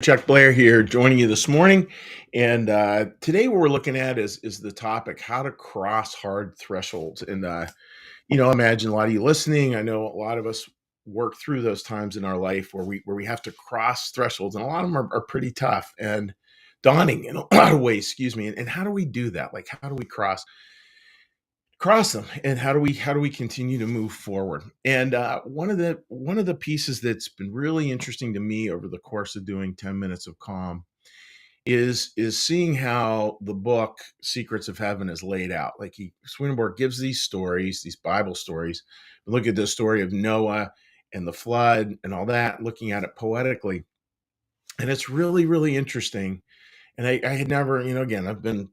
Chuck Blair here, joining you this morning. And today, what we're looking at is the topic how to cross hard thresholds. And I imagine a lot of you listening. I know a lot of us work through those times in our life where we have to cross thresholds, and a lot of them are pretty tough and daunting in a lot of ways. Excuse me. And how do we do that? Like, how do we cross them, and how do we continue to move forward? And one of the pieces that's been really interesting to me over the course of doing 10 minutes of calm is seeing how the book Secrets of Heaven is laid out. Like, Swedenborg gives these stories, these Bible stories. Look at the story of Noah and the flood and all that, looking at it poetically, and it's really, really interesting. And I had never, again, I've been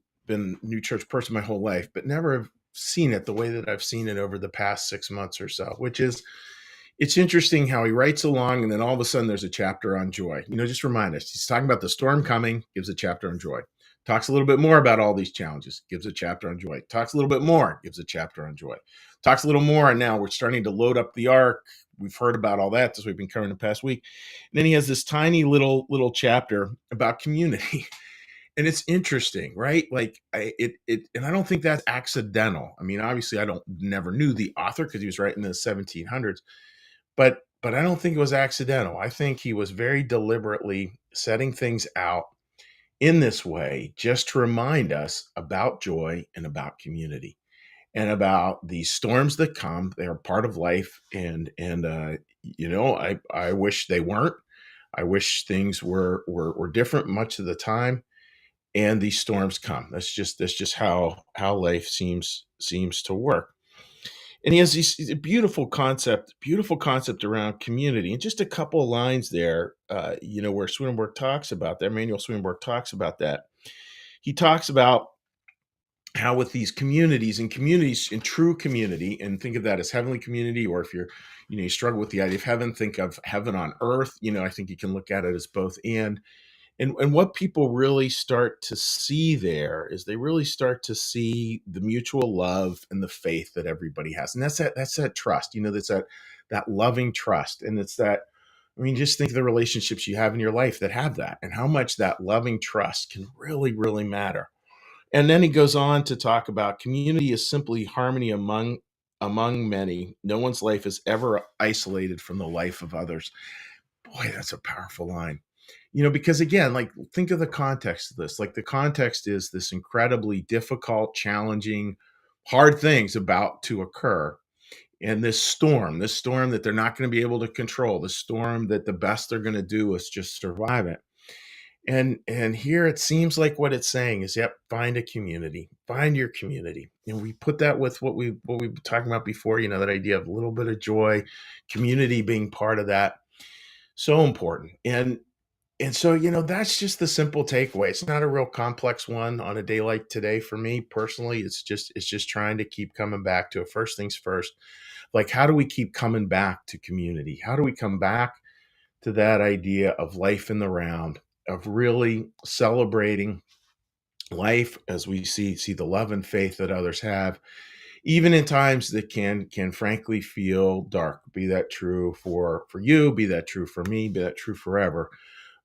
new church person my whole life, but never have seen it the way that I've seen it over the past 6 months or so, which is, it's interesting how he writes along, and then all of a sudden there's a chapter on joy. Just remind us, he's talking about the storm coming, gives a chapter on joy. Talks a little bit more about all these challenges, gives a chapter on joy. Talks a little bit more, gives a chapter on joy. Talks a little more, and now we're starting to load up the ark. We've heard about all that as we've been covering the past week. And then he has this tiny little chapter about community. And it's interesting, right? Like, and I don't think that's accidental. I mean, obviously, I don't never knew the author because he was writing in the 1700s, but I don't think it was accidental. I think he was very deliberately setting things out in this way just to remind us about joy and about community and about these storms that come. They are part of life, and I wish they weren't. I wish things were different much of the time, and these storms come. That's just how life seems to work. And he has these beautiful concept around community. And just a couple of lines there, where Swedenborg talks about that, Emmanuel Swedenborg talks about that. He talks about how with these communities in true community, and think of that as heavenly community, or if you struggle with the idea of heaven, think of heaven on earth. I think you can look at it as both and what people really start to see there is they really start to see the mutual love and the faith that everybody has. And that's that trust, that's that loving trust. And it's that, I mean, just think of the relationships you have in your life that have that, and how much that loving trust can really, really matter. And then he goes on to talk about community is simply harmony among many. No one's life is ever isolated from the life of others. Boy, that's a powerful line. Because again, like, think of the context of this. Like, the context is this incredibly difficult, challenging, hard things about to occur. And this storm that they're not going to be able to control, the storm that the best they're going to do is just survive it. And here it seems like what it's saying is, yep, find a community, find your community. And we put that with what we've been talking about before, that idea of a little bit of joy, community being part of that. So important. And so, that's just the simple takeaway. It's not a real complex one on a day like today for me personally. It's just trying to keep coming back to it. First things first. Like, how do we keep coming back to community? How do we come back to that idea of life in the round, of really celebrating life as we see the love and faith that others have, even in times that can frankly feel dark. Be that true for you, be that true for me, be that true forever.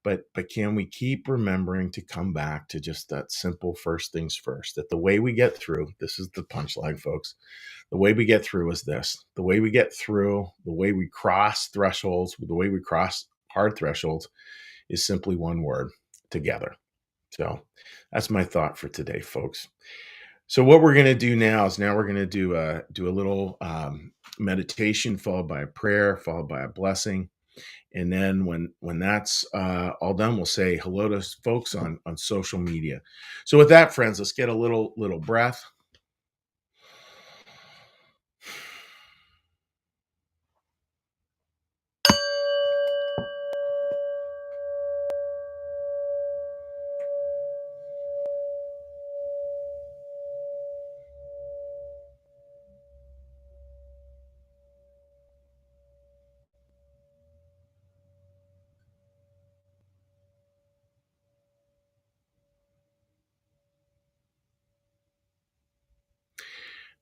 But can we keep remembering to come back to just that simple first things first, that the way we get through, this is the punchline, folks. The way we get through is this. The way we get through, the way we cross thresholds, the way we cross hard thresholds is simply one word: together. So that's my thought for today, folks. So what we're going to do now is we're going to do a little meditation, followed by a prayer, followed by a blessing. And then when that's all done, we'll say hello to folks on social media. So with that, friends, let's get a little breath.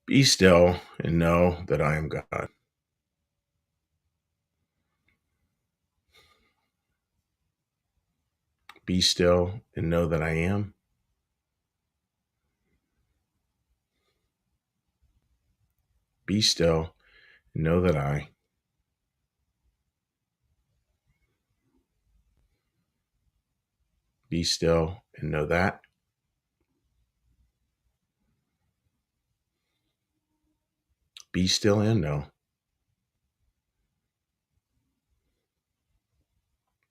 Be still and know that I am God. Be still and know that I am. Be still and know that I. Be still and know that. Be still and know.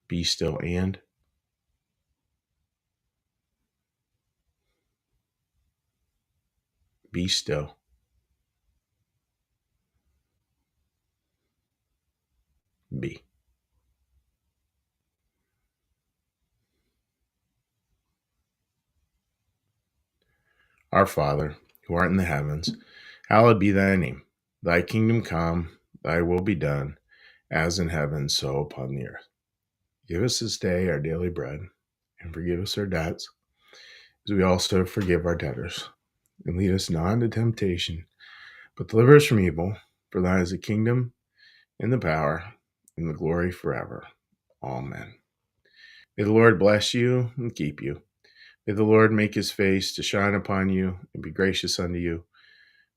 Be still and. Be still. Be. Our Father, who art in the heavens, hallowed be thy name. Thy kingdom come, thy will be done, as in heaven, so upon the earth. Give us this day our daily bread, and forgive us our debts, as we also forgive our debtors. And lead us not into temptation, but deliver us from evil. For thine is the kingdom, and the power, and the glory forever. Amen. May the Lord bless you and keep you. May the Lord make his face to shine upon you and be gracious unto you.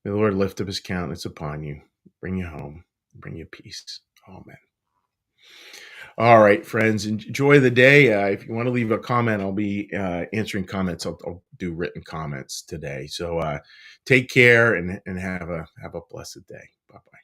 May the Lord lift up his countenance upon you, bring you home, bring you peace. Amen. All right, friends, enjoy the day. If you want to leave a comment, I'll be answering comments. I'll do written comments today. So take care and have a blessed day. Bye-bye.